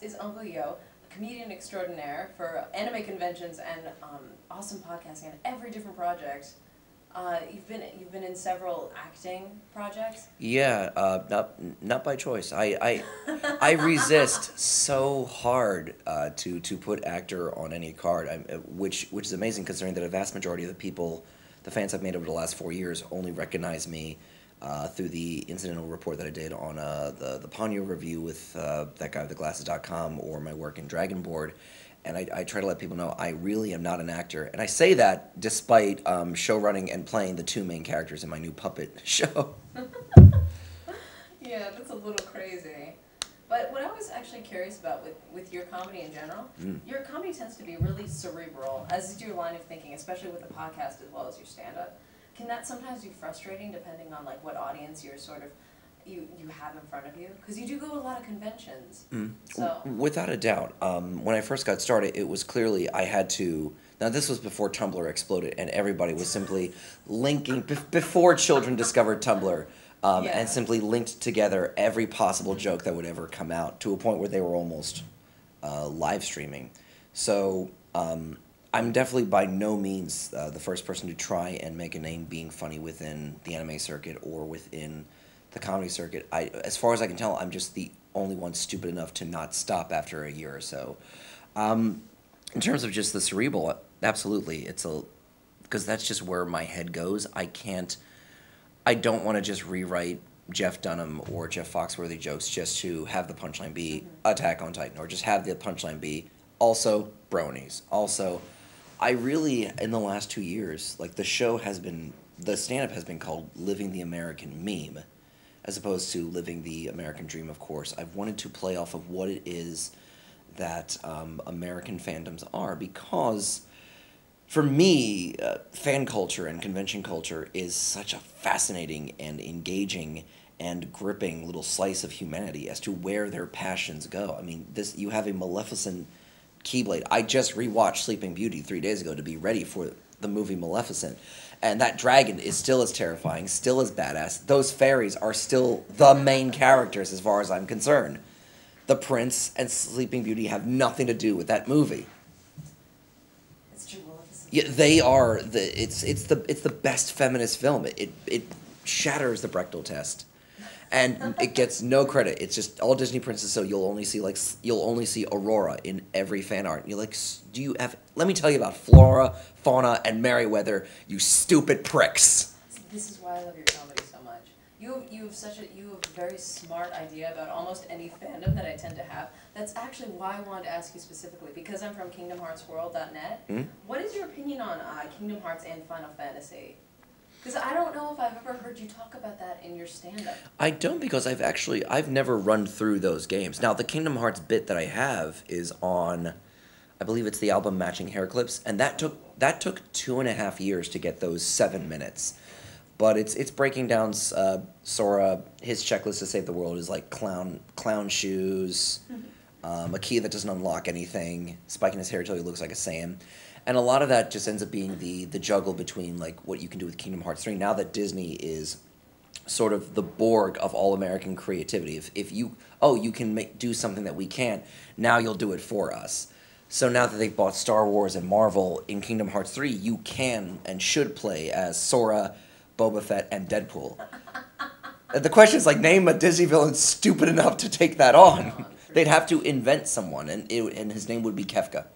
is Uncle Yo, a comedian extraordinaire for anime conventions and awesome podcasting and every different project. You've been in several acting projects. Yeah, not by choice. I resist so hard to put actor on any card, which is amazing considering that a vast majority of the people, the fans I've made over the last 4 years, only recognize me through the incidental report that I did on the Ponyo review with that guy with the glasses.com, or my work in Dragonboard. And I try to let people know I really am not an actor. And I say that despite show running and playing the two main characters in my new puppet show. Yeah, that's a little crazy. But what I was actually curious about with your comedy in general, your comedy tends to be really cerebral, as is your line of thinking, especially with the podcast as well as your stand-up. Can that sometimes be frustrating depending on like what audience you're sort of you have in front of you? Because you do go to a lot of conventions. So Without a doubt. When I first got started, it was clearly I had to. Now, this was before Tumblr exploded, and everybody was simply linking, before children discovered Tumblr, and simply linked together every possible joke that would ever come out to a point where they were almost live streaming. So I'm definitely by no means the first person to try and make a name being funny within the anime circuit or within the comedy circuit. As far as I can tell, I'm just the only one stupid enough to not stop after a year or so. In terms of just the cerebral, absolutely, because that's just where my head goes. I don't want to just rewrite Jeff Dunham or Jeff Foxworthy jokes just to have the punchline be Attack on Titan, or just have the punchline be also bronies. Also, I really, in the last 2 years, like the stand-up has been called Living the American Meme, as opposed to living the American dream, of course. I've wanted to play off of what it is that American fandoms are, because for me, fan culture and convention culture is such a fascinating and engaging and gripping little slice of humanity as to where their passions go. I mean, you have a Maleficent Keyblade. I just rewatched Sleeping Beauty 3 days ago to be ready for the movie Maleficent. And that dragon is still as terrifying, still as badass. Those fairies are still the main characters as far as I'm concerned. The Prince and Sleeping Beauty have nothing to do with that movie. it's true, Maleficent. Yeah, they are it's the best feminist film. It shatters the Bechdel test. And it gets no credit. It's just all Disney princesses, so you'll only see Aurora in every fan art. And you're like, let me tell you about Flora, Fauna, and Merryweather, you stupid pricks. This is why I love your comedy so much. You have a very smart idea about almost any fandom that I tend to have. That's actually why I wanted to ask you specifically, because I'm from KingdomHeartsWorld.net. What is your opinion on Kingdom Hearts and Final Fantasy? Because I don't know if I've ever heard you talk about that in your stand-up. I don't, because I've never run through those games. Now, the Kingdom Hearts bit that I have is on, I believe it's the album Matching Hair Clips, and that took 2.5 years to get those 7 minutes. But it's breaking down Sora. His checklist to save the world is like clown shoes, a key that doesn't unlock anything, spiking his hair until he looks like a Saiyan. And a lot of that just ends up being the juggle between like what you can do with Kingdom Hearts 3. Now that Disney is sort of the Borg of all American creativity. If you can do something that we can't, now you'll do it for us. So now that they've bought Star Wars and Marvel, in Kingdom Hearts 3, you can and should play as Sora, Boba Fett, and Deadpool. The question is, like, name a Disney villain stupid enough to take that on. They'd have to invent someone, and his name would be Kefka.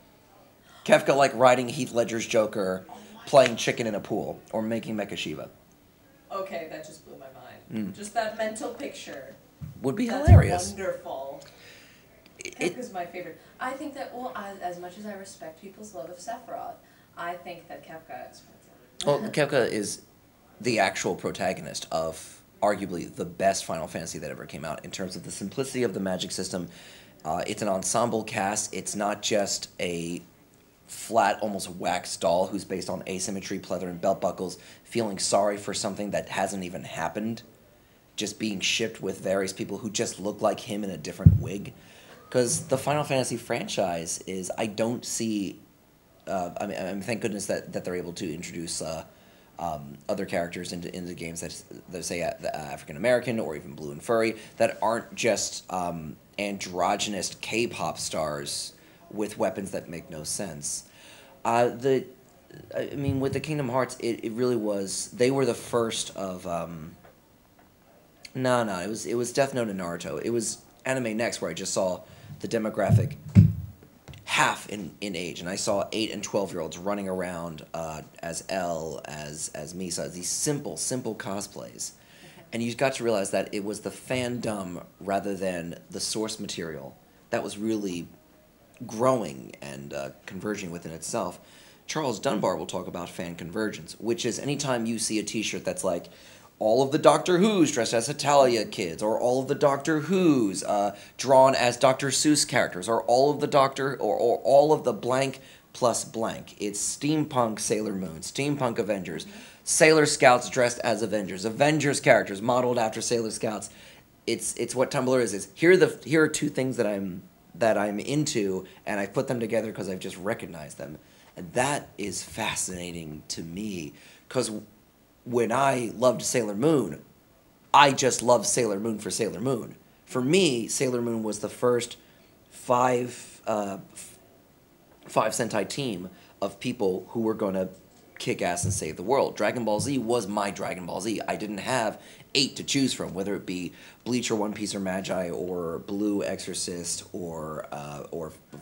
Kefka, like riding Heath Ledger's Joker, playing chicken in a pool, or making Mecha Shiva. Okay, that just blew my mind. Just that mental picture. Would be That's hilarious. Wonderful. Kefka's my favorite. I think that, as much as I respect people's love of Sephiroth, I think that Kefka is fantastic. Well, Kefka is the actual protagonist of arguably the best Final Fantasy that ever came out in terms of the simplicity of the magic system. It's an ensemble cast. It's not just a flat, almost wax doll who's based on asymmetry, pleather, and belt buckles, feeling sorry for something that hasn't even happened, just being shipped with various people who just look like him in a different wig. Because the Final Fantasy franchise is, I don't see, I mean, thank goodness that they're able to introduce other characters into games that say African American or even blue and furry, that aren't just androgynous K-pop stars with weapons that make no sense. I mean, with the Kingdom Hearts, it really was. They were the first of. No, it was Death Note and Naruto. It was Anime Next where I just saw the demographic half in age, and I saw 8 and 12-year-olds running around as L, as Misa, these simple cosplays. And you got to realize that it was the fandom rather than the source material that was really growing and converging within itself. Charles Dunbar will talk about fan convergence, which is anytime you see a t-shirt that's like all of the Doctor Who's dressed as Italia kids, or all of the Doctor Who's drawn as Dr. Seuss characters, or all of the or all of the blank plus blank. It's steampunk Sailor Moon, steampunk Avengers, Sailor Scouts dressed as Avengers, Avengers characters modeled after Sailor Scouts. It's what Tumblr is. Is here are two things that I'm into, and I put them together because I've just recognized them. And that is fascinating to me, because when I loved Sailor Moon, I just loved Sailor Moon for Sailor Moon. For me, Sailor Moon was the first five Sentai team of people who were going to kick ass and save the world. Dragon Ball Z was my Dragon Ball Z. I didn't have 8 to choose from, whether it be Bleach or One Piece or Magi or Blue Exorcist or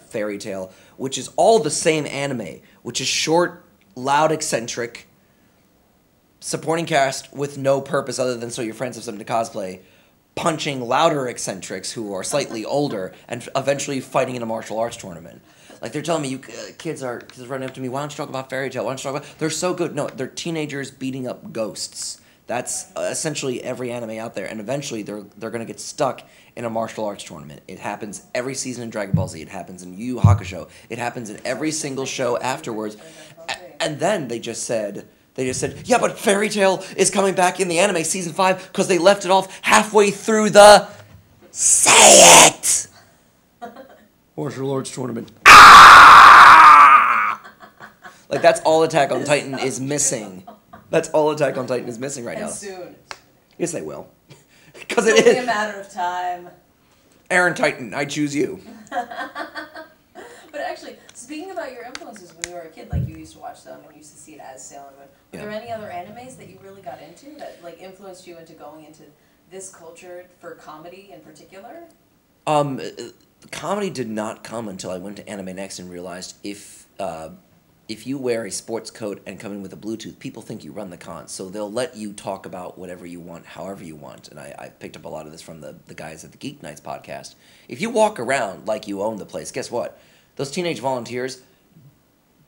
Fairy Tail, which is all the same anime, which is short, loud, eccentric, supporting cast with no purpose other than so your friends have something to cosplay, punching louder eccentrics who are slightly older and eventually fighting in a martial arts tournament. Like, they're telling me, you kids are running up to me, why don't you talk about Fairy Tail? Why don't you talk about... They're so good. No, they're teenagers beating up ghosts. That's essentially every anime out there, and eventually they're going to get stuck in a martial arts tournament. It happens every season in Dragon Ball Z. It happens in Yu Yu Hakusho. It happens in every single show afterwards. And then they just said, yeah, but Fairy Tail is coming back in the anime season 5 because they left it off halfway through the... Say it! Martial arts tournament. Like, that's all Attack on Titan is missing. That's all Attack on Titan is missing right now. And soon. Yes, they will. Because It's only a matter of time. Aaron Titan, I choose you. But actually, speaking about your influences when you were a kid, like you used to watch them and you used to see it as Sailor Moon, were there any other animes that you really got into that like influenced you into going into this culture for comedy in particular? Comedy did not come until I went to Anime Next and realized if you wear a sports coat and come in with a Bluetooth, people think you run the con. So they'll let you talk about whatever you want, however you want. And I picked up a lot of this from the guys at the Geek Nights podcast. If you walk around like you own the place, guess what? Those teenage volunteers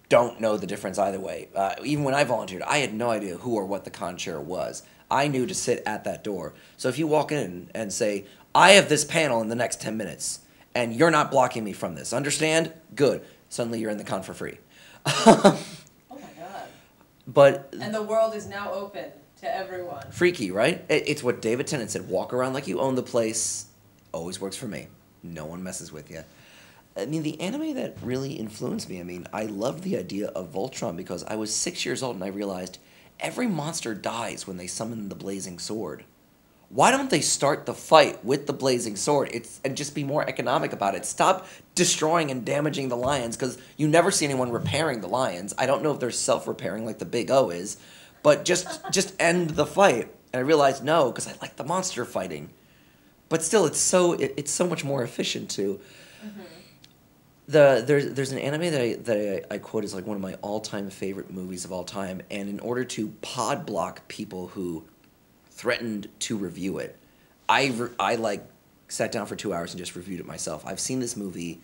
don't know the difference either way. Even when I volunteered, I had no idea who or what the con chair was. I knew to sit at that door. So if you walk in and say, I have this panel in the next 10 minutes, and you're not blocking me from this, understand? Good. Suddenly you're in the con for free. Oh my god. But and the world is now open to everyone. Freaky, right? It's what David Tennant said. Walk around like you own the place. Always works for me. No one messes with you. I mean, the anime that really influenced me, I mean, I loved the idea of Voltron because I was 6 years old and I realized every monster dies when they summon the blazing sword. Why don't they start the fight with the blazing sword and just be more economic about it? Stop destroying and damaging the lions, because you never see anyone repairing the lions. I don't know if they're self-repairing like the Big O is, but just end the fight. And I realized no, because I like the monster fighting. But still, it's so much more efficient too. Mm-hmm. There's an anime that I quote as like one of my all-time favorite movies of all time, and in order to pod block people who threatened to review it, I sat down for 2 hours and just reviewed it myself. I've seen this movie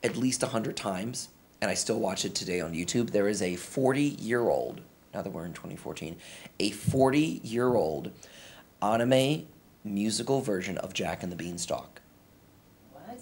at least 100 times, and I still watch it today on YouTube. There is a 40-year-old, now that we're in 2014, a 40-year-old anime musical version of Jack and the Beanstalk. What?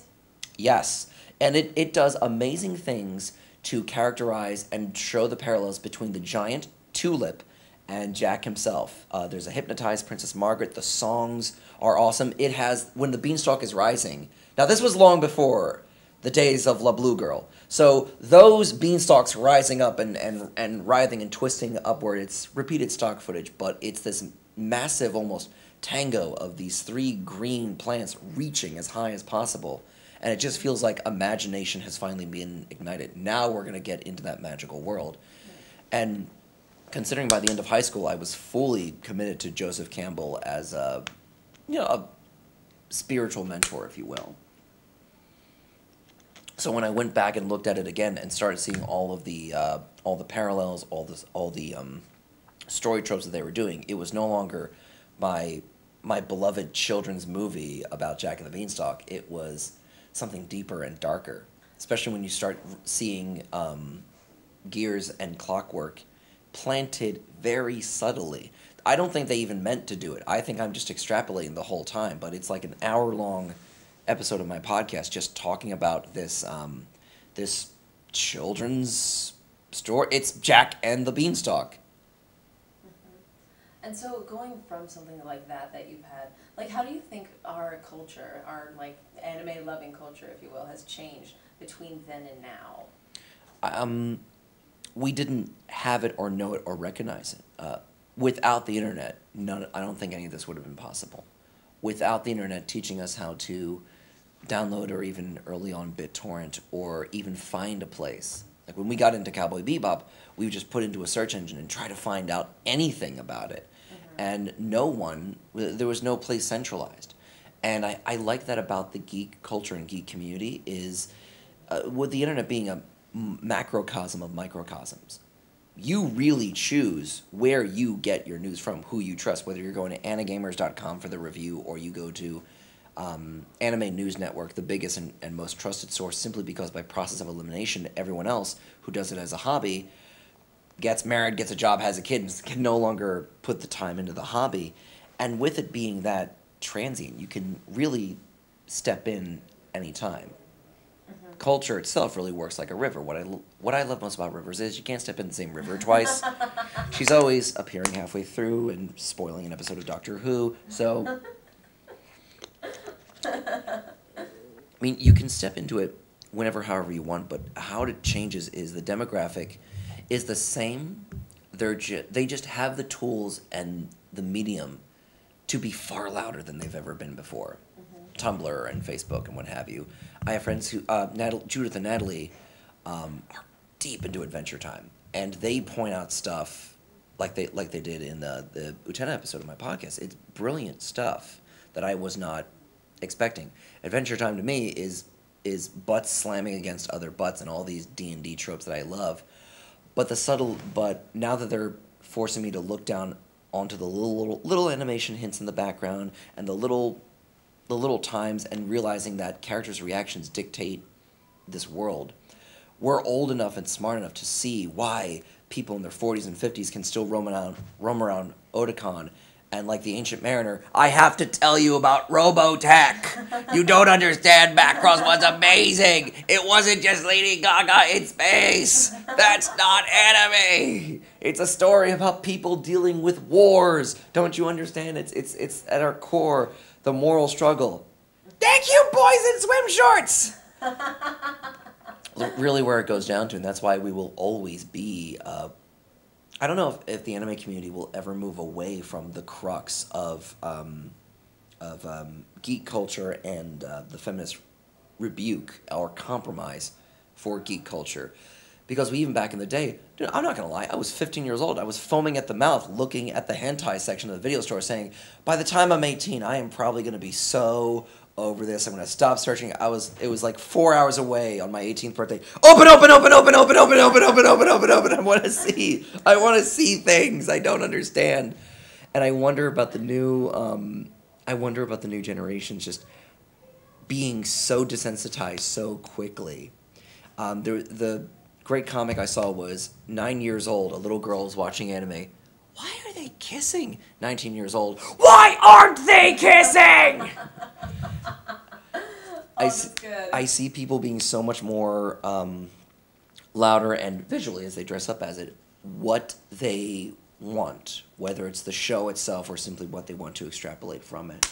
Yes. And it does amazing things to characterize and show the parallels between the giant Tulip and Jack himself. There's a hypnotized Princess Margaret. The songs are awesome. It has When the Beanstalk is Rising. Now, this was long before the days of La Blue Girl. So those beanstalks rising up and writhing and twisting upward, it's repeated stock footage, but it's this massive, almost tango of these three green plants reaching as high as possible. And it just feels like imagination has finally been ignited. Now we're going to get into that magical world. And considering by the end of high school I was fully committed to Joseph Campbell as a, a spiritual mentor, if you will. So when I went back and looked at it again and started seeing all the parallels, all the story tropes that they were doing, it was no longer my beloved children's movie about Jack and the Beanstalk. It was something deeper and darker, especially when you start seeing gears and clockwork planted very subtly. I don't think they even meant to do it. I think I'm just extrapolating the whole time, but it's like an hour-long episode of my podcast just talking about this this children's story. It's Jack and the Beanstalk. And so going from something like that you've had, like, how do you think our culture, our, like, anime-loving culture, if you will, has changed between then and now? We didn't have it or know it or recognize it. Without the internet, I don't think any of this would have been possible. Without the internet teaching us how to download or even early on BitTorrent or even find a place. Like when we got into Cowboy Bebop, we would just put into a search engine and try to find out anything about it. And there was no place centralized. And I like that about the geek culture and geek community is with the internet being a macrocosm of microcosms. You really choose where you get your news from, who you trust, whether you're going to anagamers.com for the review or you go to Anime News Network, the biggest and most trusted source, simply because by process of elimination, everyone else who does it as a hobby gets married, gets a job, has a kid, and can no longer put the time into the hobby. And with it being that transient, you can really step in anytime. Culture itself really works like a river. What I love most about rivers is you can't step in the same river twice. She's always appearing halfway through and spoiling an episode of Doctor Who. So, I mean, you can step into it whenever, however you want, but how it changes is the demographic is the same. They just have the tools and the medium to be far louder than they've ever been before. Tumblr and Facebook and what have you. I have friends who, Judith and Natalie, are deep into Adventure Time, and they point out stuff like they did in the Utena episode of my podcast. It's brilliant stuff that I was not expecting. Adventure Time to me is butts slamming against other butts and all these D&D tropes that I love. But now that they're forcing me to look down onto the little animation hints in the background and the little times and realizing that characters' reactions dictate this world, we're old enough and smart enough to see why people in their 40s and 50s can still roam around Otakon. And like the Ancient Mariner, I have to tell you about Robotech. You don't understand. Macross was amazing. It wasn't just Lady Gaga in space. That's not anime. It's a story about people dealing with wars. Don't you understand? It's at our core the moral struggle. Thank you, boys in swim shorts. Really, where it goes down to, and that's why we will always be. I don't know if the anime community will ever move away from the crux of geek culture and the feminist rebuke or compromise for geek culture. Because even back in the day, dude, I'm not going to lie, I was 15 years old. I was foaming at the mouth looking at the hentai section of the video store saying, by the time I'm 18, I am probably going to be so over this. I'm going to stop searching. It was like 4 hours away on my 18th birthday. Open. I want to see things. I don't understand. And I wonder about the new generations just being so desensitized so quickly. The great comic I saw was 9 years old. A little girl is watching anime. Why are they kissing? 19 years old. Why aren't they kissing? I see people being so much more louder and visually as they dress up as it, what they want, whether it's the show itself or simply what they want to extrapolate from it.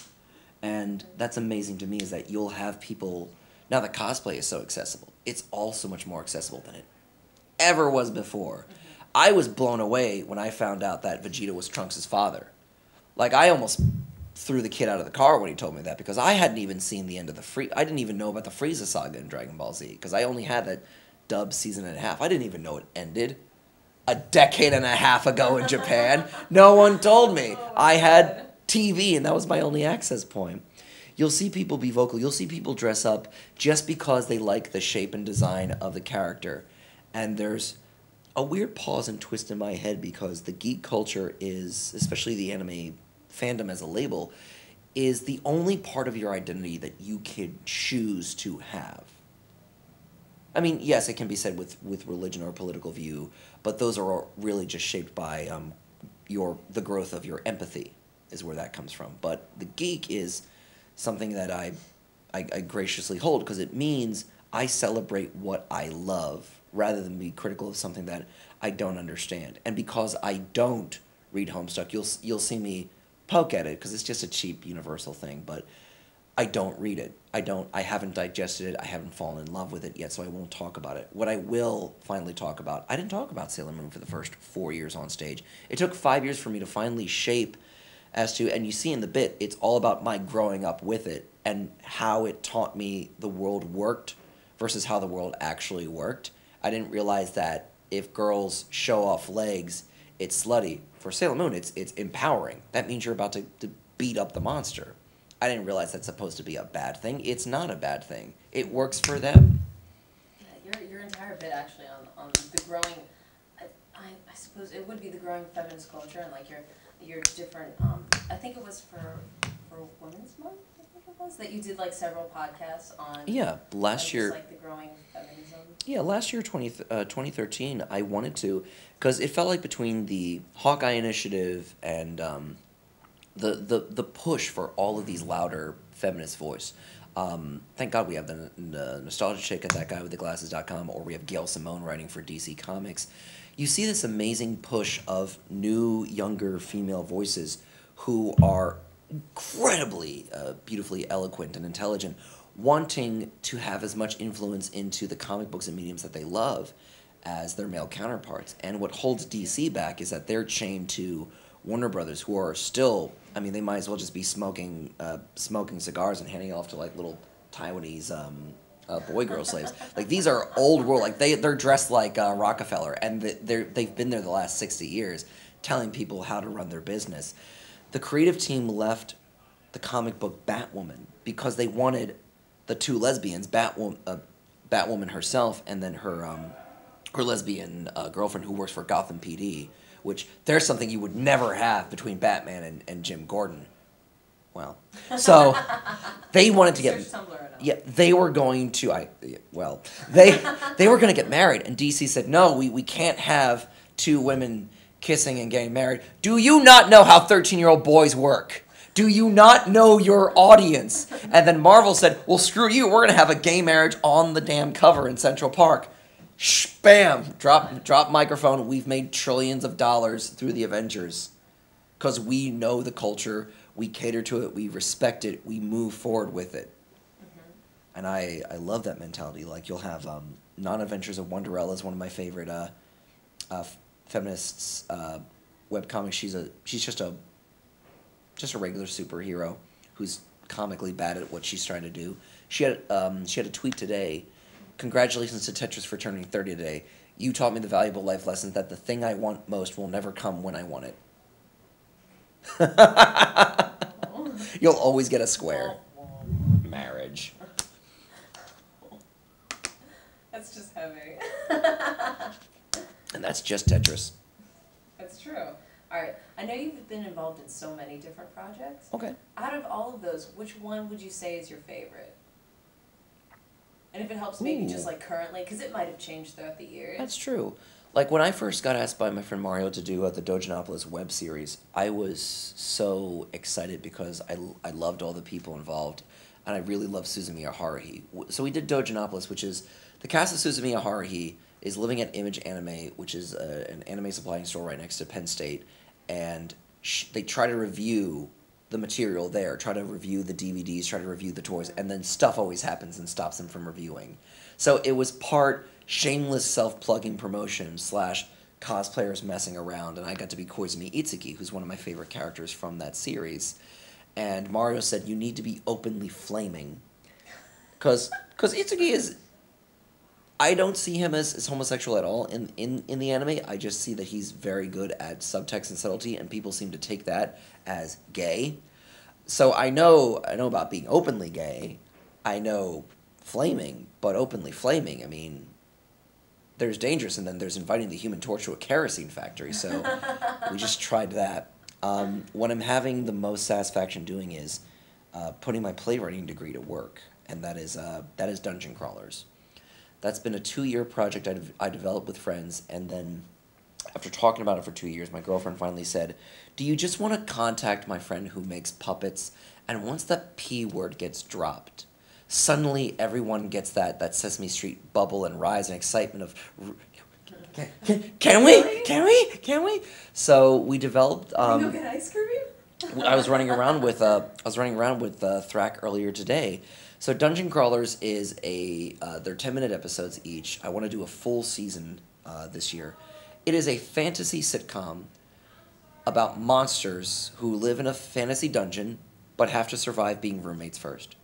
And that's amazing to me is that you'll have people, now that cosplay is so accessible, it's all so much more accessible than it ever was before. I was blown away when I found out that Vegeta was Trunks' father. Like, I almost threw the kid out of the car when he told me that, because I hadn't even seen the end of I didn't even know about the Frieza saga in Dragon Ball Z, because I only had that dubbed season and a half. I didn't even know it ended a decade and a half ago in Japan. No one told me. I had TV, and that was my only access point. You'll see people be vocal. You'll see people dress up just because they like the shape and design of the character. And there's a weird pause and twist in my head, because the geek culture is, especially the anime fandom as a label, is the only part of your identity that you can choose to have. I mean, yes, it can be said with religion or political view, but those are really just shaped by the growth of your empathy is where that comes from. But the geek is something that I graciously hold, because it means I celebrate what I love rather than be critical of something that I don't understand. And because I don't read Homestuck, you'll see me poke at it because it's just a cheap universal thing, but I don't read it. I haven't digested it. I haven't fallen in love with it yet, so I won't talk about it. What I will finally talk about, I didn't talk about Sailor Moon for the first 4 years on stage. It took 5 years for me to finally shape as to, and you see in the bit, it's all about my growing up with it and how it taught me the world worked versus how the world actually worked. I didn't realize that if girls show off legs, it's slutty. For Sailor Moon, it's empowering. That means you're about to beat up the monster. I didn't realize that's supposed to be a bad thing. It's not a bad thing. It works for them. Yeah, your entire bit actually on the growing, I suppose it would be the growing feminist culture, and like your different, I think it was for Women's Month, I think it was, that you did like several podcasts on. Yeah, last year. Like the growing feminism. Yeah, last year, 2013, I wanted to, because it felt like between the Hawkeye Initiative and the push for all of these louder feminist voice. Thank God we have the Nostalgia Chick at thatguywiththeglasses.com, or we have Gail Simone writing for DC Comics. You see this amazing push of new, younger female voices who are incredibly beautifully eloquent and intelligent, wanting to have as much influence into the comic books and mediums that they love as their male counterparts. And what holds DC back is that they're chained to Warner Brothers, who are still, I mean, they might as well just be smoking cigars and handing it off to like little Taiwanese boy girl slaves. Like, these are old world, like they're dressed like Rockefeller, and they've been there the last 60 years telling people how to run their business. The creative team left the comic book Batwoman because they wanted the two lesbians, Batwoman herself, and then her lesbian girlfriend who works for Gotham PD, which there's something you would never have between Batman and Jim Gordon. Well, so they wanted to get, yeah, they were going to, they were going to get married, and DC said, no, we can't have two women kissing and getting married. Do you not know how 13-year-old boys work? Do you not know your audience? And then Marvel said, well, screw you, we're going to have a gay marriage on the damn cover in Central Park. Bam! Drop microphone. We've made trillions of dollars through the Avengers because we know the culture, we cater to it, we respect it, we move forward with it. Mm-hmm. And I love that mentality. Like, you'll have Non-Adventures of Wonderella is one of my favorite feminists webcomics. She's just a regular superhero who's comically bad at what she's trying to do. She had a tweet today. Congratulations to Tetris for turning 30 today. You taught me the valuable life lesson that the thing I want most will never come when I want it. You'll always get a square. Marriage. That's just heavy. And that's just Tetris. That's true. All right. I know you've been involved in so many different projects. Okay. Out of all of those, which one would you say is your favorite? And if it helps, maybe just like currently, because it might have changed throughout the years. That's true. Like, when I first got asked by my friend Mario to do the Dojanopolis web series, I was so excited because I loved all the people involved, and I really loved Suzumiya Haruhi. So we did Dojanopolis, which is, the cast of Suzumiya Haruhi is living at Image Anime, which is an anime supplying store right next to Penn State, and they try to review the material there, try to review the DVDs, try to review the toys, and then stuff always happens and stops them from reviewing. So it was part shameless self-plugging promotion / cosplayers messing around, and I got to be Koizumi Itsuki, who's one of my favorite characters from that series. and Mario said, you need to be openly flaming. Because Itsuki is... I don't see him as homosexual at all in the anime. I just see that he's very good at subtext and subtlety, and people seem to take that as gay. So I know about being openly gay. I know flaming, but openly flaming, I mean, there's dangerous, and then there's inviting the Human Torch to a kerosene factory, so we just tried that. What I'm having the most satisfaction doing is putting my playwriting degree to work, and that is Dungeon Crawlers. That's been a 2-year project I developed with friends, and then after talking about it for 2 years, my girlfriend finally said, do you just want to contact my friend who makes puppets? And once the P word gets dropped, suddenly everyone gets that Sesame Street bubble and rise and excitement of, can we? So we developed. Can we go get ice cream? I was running around with Thrak earlier today. So Dungeon Crawlers is they're 10-minute episodes each. I want to do a full season this year. It is a fantasy sitcom about monsters who live in a fantasy dungeon but have to survive being roommates first.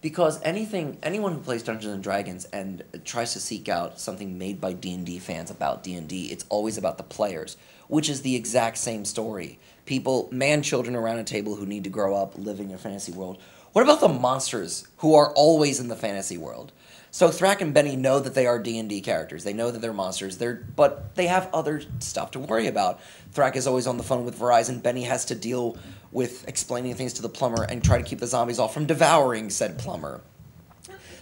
Because anyone who plays Dungeons and Dragons and tries to seek out something made by D&D fans about D&D, it's always about the players, which is the exact same story. People, man-children around a table who need to grow up living in a fantasy world. What about the monsters who are always in the fantasy world? So Thrak and Benny know that they are D&D characters. They know that they're monsters, but they have other stuff to worry about. Thrak is always on the phone with Verizon. Benny has to deal with explaining things to the plumber and try to keep the zombies off from devouring said plumber.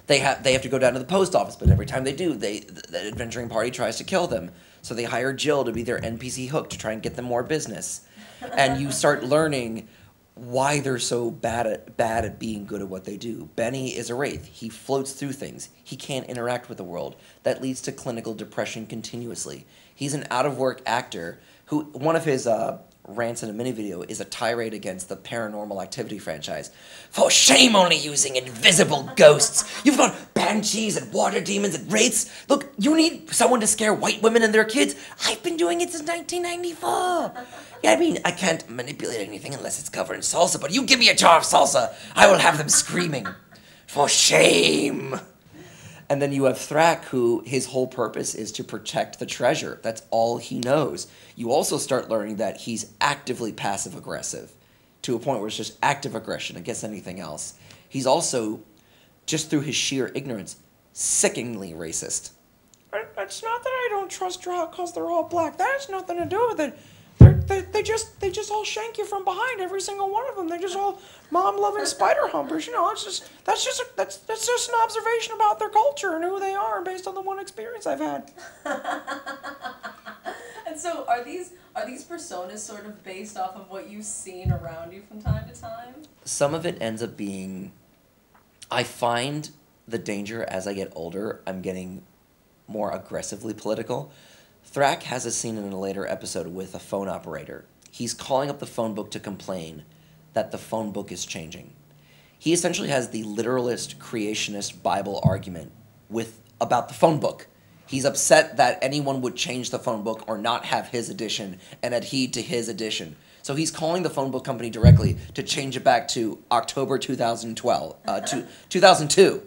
They have to go down to the post office, but every time they do, the adventuring party tries to kill them. So they hire Jill to be their NPC hook to try and get them more business. And you start learning why they're so bad at being good at what they do. Benny is a wraith. He floats through things. He can't interact with the world. That leads to clinical depression continuously. He's an out-of-work actor who, one of his rants in a mini video is a tirade against the Paranormal Activity franchise. For shame only using invisible ghosts. You've got banshees and water demons and wraiths. Look, you need someone to scare white women and their kids. I've been doing it since 1994. Yeah, I mean, I can't manipulate anything unless it's covered in salsa, but you give me a jar of salsa, I will have them screaming. For shame. And then you have Thrak, who his whole purpose is to protect the treasure. That's all he knows. You also start learning that he's actively passive-aggressive, to a point where it's just active aggression against anything else. He's also, just through his sheer ignorance, sickeningly racist. It's not that I don't trust Drought because they're all black. That has nothing to do with it. They just all shank you from behind, every single one of them. They're just all mom-loving spider humpers. You know, that's just an observation about their culture and who they are based on the one experience I've had. And so are these personas sort of based off of what you've seen around you from time to time? Some of it ends up being, I find the danger as I get older, I'm getting more aggressively political. Thrak has a scene in a later episode with a phone operator. He's calling up the phone book to complain that the phone book is changing. He essentially has the literalist, creationist Bible argument about the phone book. He's upset that anyone would change the phone book or not have his edition and adhere to his edition. So he's calling the phone book company directly to change it back to October 2002.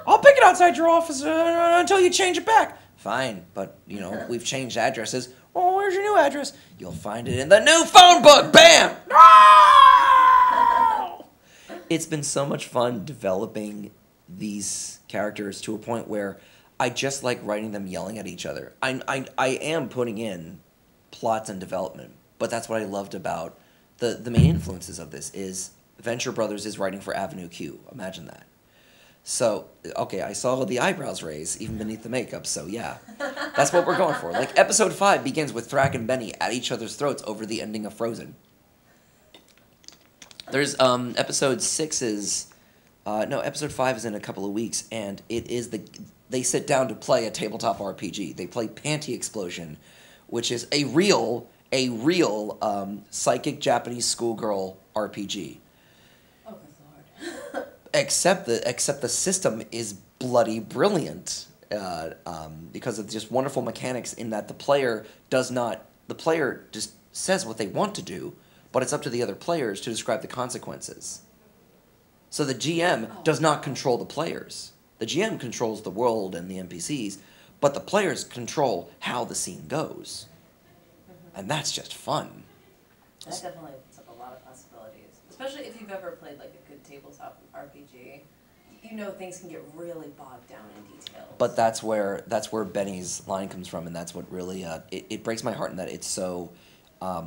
I'll pick it outside your office until you change it back. Fine, but, you know, we've changed addresses. Oh, where's your new address? You'll find it in the new phone book! Bam! No! It's been so much fun developing these characters to a point where I just like writing them yelling at each other. I am putting in plots and development, but that's what I loved about the main influences of this is Venture Brothers is writing for Avenue Q. Imagine that. So, okay, I saw the eyebrows raise, even beneath the makeup, so yeah. That's what we're going for. Like, episode 5 begins with Thrak and Benny at each other's throats over the ending of Frozen. There's, episode 6 is, episode 5 is in a couple of weeks, and it is they sit down to play a tabletop RPG. They play Panty Explosion, which is a real, psychic Japanese schoolgirl RPG. Oh, good lord. Except the system is bloody brilliant because of just wonderful mechanics in that the player just says what they want to do, but it's up to the other players to describe the consequences. So the GM does not control the players. The GM controls the world and the NPCs, but the players control how the scene goes. And that's just fun. That definitely opens up a lot of possibilities. Especially if you've ever played like a good tabletop RPG. You know things can get really bogged down in details. But that's where Benny's line comes from, and that's what really it breaks my heart in that it's so I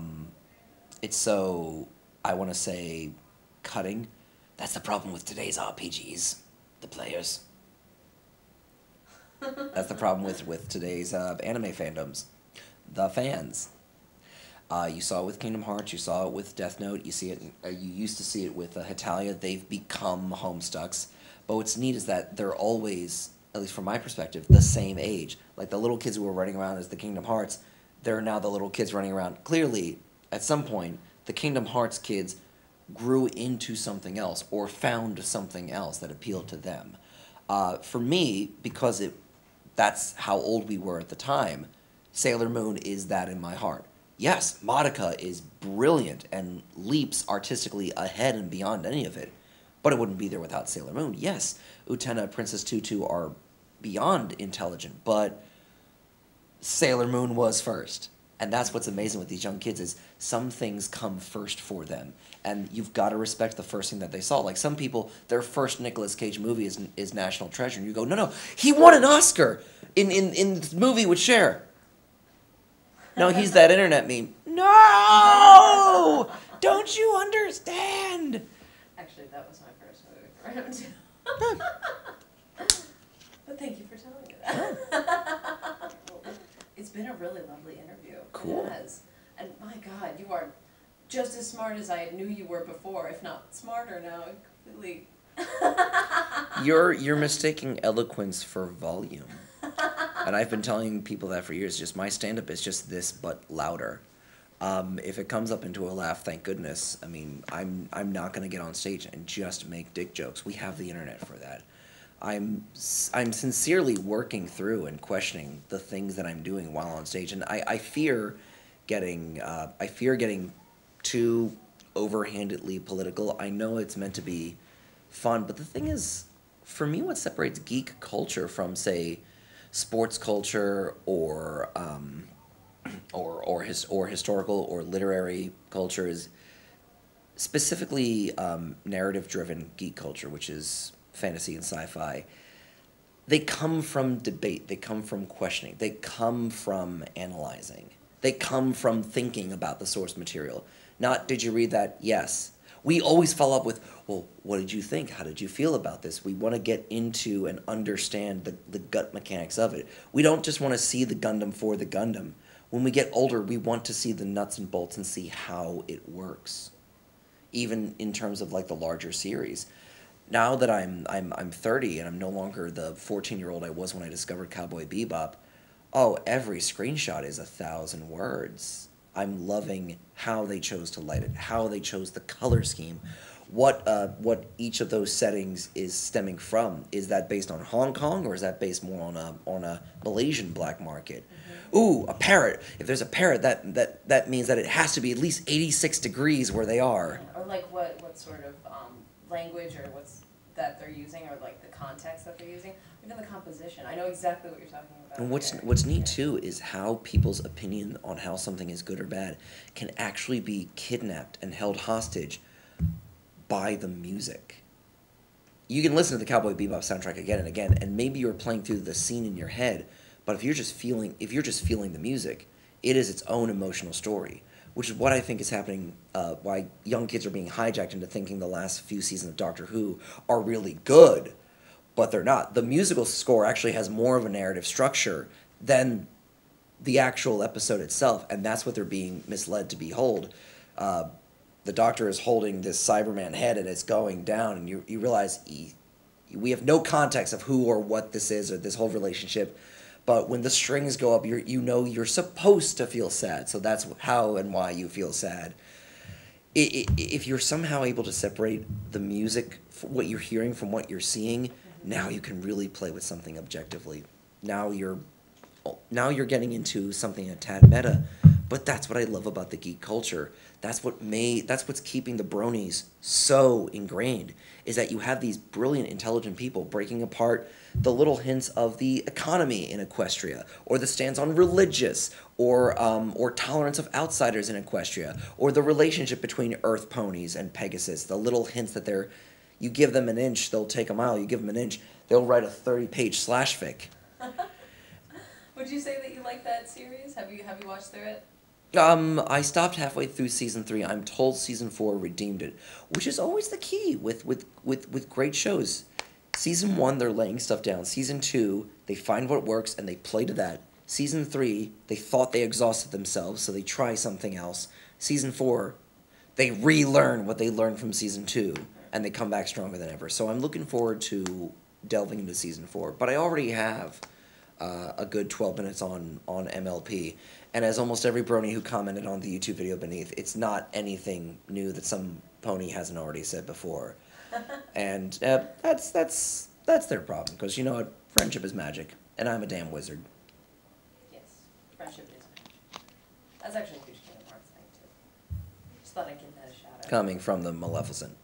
want to say cutting. That's the problem with today's RPGs, the players. That's the problem with today's anime fandoms, the fans. You saw it with Kingdom Hearts. You saw it with Death Note. You see it. You used to see it with Hetalia. They've become Homestucks. But what's neat is that they're always, at least from my perspective, the same age. Like the little kids who were running around as the Kingdom Hearts, they're now the little kids running around. Clearly, at some point, the Kingdom Hearts kids grew into something else or found something else that appealed to them. For me, because that's how old we were at the time, Sailor Moon is that in my heart. Yes, Madoka is brilliant and leaps artistically ahead and beyond any of it, but it wouldn't be there without Sailor Moon. Yes, Utena, Princess Tutu are beyond intelligent, but Sailor Moon was first. And that's what's amazing with these young kids is some things come first for them. And you've got to respect the first thing that they saw. Like some people, their first Nicolas Cage movie is National Treasure. And you go, no, he won an Oscar in this movie with Cher. No, he's that internet meme. No! Don't you understand? Actually, that was my first movie for him, too. But thank you for telling me that. It's been a really lovely interview. Cool. It has. And my God, you are just as smart as I knew you were before, if not smarter now. Completely. You're mistaking eloquence for volume. And I've been telling people that for years. Just my stand-up is just this, but louder. If it comes up into a laugh, thank goodness. I mean, I'm not going to get on stage and just make dick jokes. We have the internet for that. I'm sincerely working through and questioning the things that I'm doing while on stage, and I fear getting too overhandedly political. I know it's meant to be fun, but the thing is, for me, what separates geek culture from, say, sports culture or historical or literary culture is specifically narrative-driven geek culture, which is fantasy and sci-fi. They come from debate. They come from questioning. They come from analyzing. They come from thinking about the source material. Not, did you read that? Yes. We always follow up with, well, what did you think? How did you feel about this? We want to get into and understand the gut mechanics of it. We don't just want to see the Gundam for the Gundam. When we get older, we want to see the nuts and bolts and see how it works, even in terms of like the larger series. Now that I'm 30 and I'm no longer the 14-year-old I was when I discovered Cowboy Bebop, oh, every screenshot is 1,000 words. I'm loving how they chose to light it, how they chose the color scheme, what each of those settings is stemming from. Is that based on Hong Kong or is that based more on a Malaysian black market? Mm-hmm. Ooh, a parrot. If there's a parrot, that means that it has to be at least 86 degrees where they are. Or like what sort of language or what's that they're using, or like the context that they're using, even the composition. I know exactly what you're talking about. And what's neat too is how people's opinion on how something is good or bad can actually be kidnapped and held hostage by the music. You can listen to the Cowboy Bebop soundtrack again and again, and maybe you're playing through the scene in your head, but if you're just feeling the music, it is its own emotional story, which is what I think is happening, why young kids are being hijacked into thinking the last few seasons of Doctor Who are really good, but they're not. The musical score actually has more of a narrative structure than the actual episode itself, and that's what they're being misled to behold. The Doctor is holding this Cyberman head, and it's going down, and you realize we have no context of who or what this is or this whole relationship. But when the strings go up, you're supposed to feel sad. So that's how and why you feel sad. If you're somehow able to separate the music, what you're hearing from what you're seeing, now you can really play with something objectively. Now you're getting into something a tad meta, But that's what I love about the geek culture. That's what's keeping the bronies so ingrained, is that you have these brilliant, intelligent people breaking apart the little hints of the economy in Equestria, or the stance on religious, or tolerance of outsiders in Equestria, or the relationship between Earth ponies and Pegasus. The little hints that you give them an inch, they'll take a mile. You give them an inch, they'll write a 30-page slash fic. Would you say that you like that series? Have you watched through it? I stopped halfway through season 3. I'm told season 4 redeemed it, which is always the key with great shows. Season 1, they're laying stuff down. Season 2, they find what works and they play to that. Season 3, they thought they exhausted themselves, so they try something else. Season 4, they relearn what they learned from season 2, and they come back stronger than ever. So I'm looking forward to delving into season 4. But I already have a good 12 minutes on MLP. And as almost every brony who commented on the YouTube video beneath, it's not anything new that some pony hasn't already said before. And that's their problem, because you know what? Friendship is magic, and I'm a damn wizard. Yes, friendship is magic. That's actually a huge Kingdom Hearts thing, too. Just thought I'd give that a shout out. Coming from the Maleficent.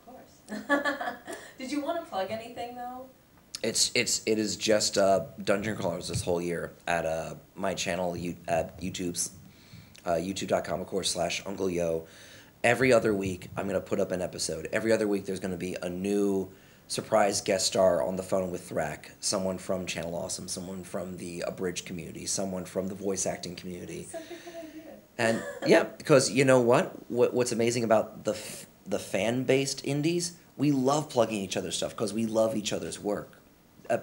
Of course. Did you want to plug anything, though? It is just dungeon crawlers this whole year at my channel at YouTube's youtube.com, of course, /Uncle Yo. Every other week, I'm going to put up an episode. Every other week, there's going to be a new surprise guest star on the phone with Thrak. Someone from Channel Awesome, someone from the Abridged community, someone from the voice acting community. Such a good idea. And yeah, because you know what's amazing about the fan-based indies, we love plugging each other's stuff because we love each other's work.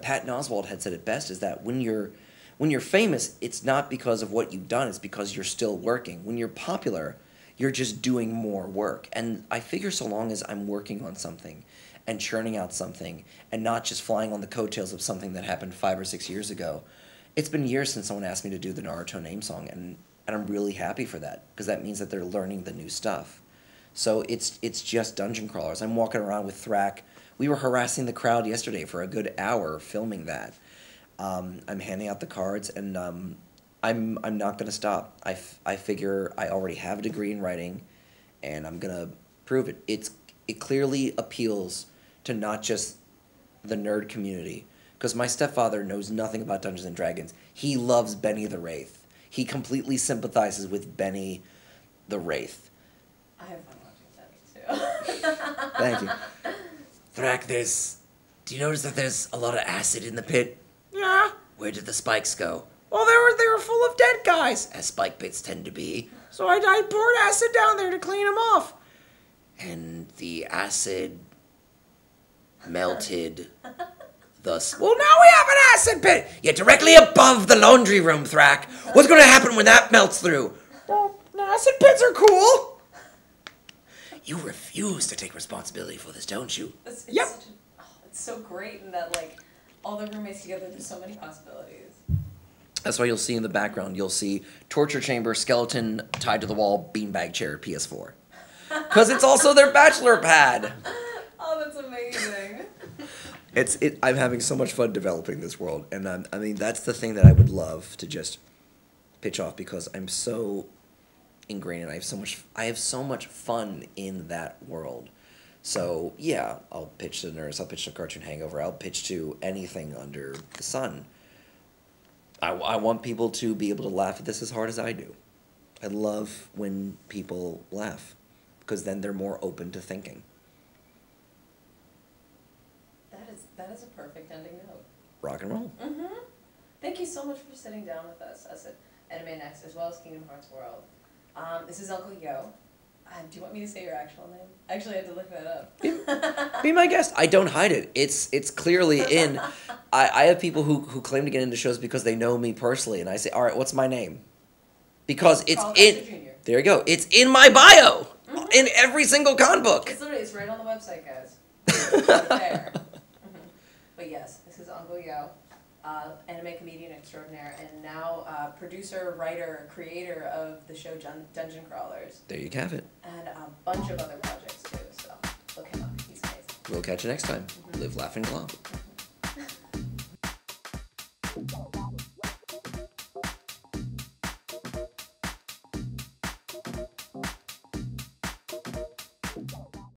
Patton Oswalt had said it best, is that when you're famous, it's not because of what you've done, it's because you're still working. When you're popular, you're just doing more work. And I figure so long as I'm working on something and churning out something and not just flying on the coattails of something that happened 5 or 6 years ago. It's been years since someone asked me to do the Naruto name song, and I'm really happy for that, because that means that they're learning the new stuff. So it's just dungeon crawlers. I'm walking around with Thrak. We were harassing the crowd yesterday for a good hour filming that. I'm handing out the cards, and I'm not going to stop. I figure I already have a degree in writing, and I'm going to prove it. It clearly appeals to not just the nerd community, because my stepfather knows nothing about Dungeons and Dragons. He loves Benny the Wraith. He completely sympathizes with Benny the Wraith. I have fun watching Benny, too. Thank you. Thrak, do you notice that there's a lot of acid in the pit? Yeah. Where did the spikes go? Well, they were full of dead guys, as spike pits tend to be. So I poured acid down there to clean them off. And the acid melted thus. Well, now we have an acid pit! Yeah, directly above the laundry room, Thrak. What's going to happen when that melts through? Well, acid pits are cool. You refuse to take responsibility for this, don't you? Yep. It's so great in that, like, all the roommates together, there's so many possibilities. That's why you'll see in the background, you'll see torture chamber, skeleton tied to the wall, beanbag chair, PS4. Because it's also their bachelor pad. Oh, that's amazing. I'm having so much fun developing this world, and I mean, that's the thing that I would love to just pitch off, because I'm so ingrained and I have so much fun in that world. So yeah, I'll pitch to Nurse, I'll pitch to Cartoon Hangover, I'll pitch to anything under the sun. I want people to be able to laugh at this as hard as I do. I love when people laugh, because then they're more open to thinking. That is a perfect ending note. Rock and roll. Mm-hmm. Thank you so much for sitting down with us at Anime Next, as well as Kingdom Hearts World. This is Uncle Yo. Do you want me to say your actual name? Actually, I had to look that up. Be my guest. I don't hide it. It's clearly in. I have people who claim to get into shows because they know me personally, and I say, all right, what's my name? Because it's in. There you go. It's in my bio. Mm-hmm. In every single con book. It's right on the website, guys. Right there. Mm-hmm. But yes, this is Uncle Yo, anime comedian extraordinaire, and now producer, writer, creator of the show Dungeon Crawlers. There you have it. And a bunch of other projects too, so look him up. He's amazing. We'll catch you next time. Mm-hmm. Live, laugh, and glove. Mm-hmm.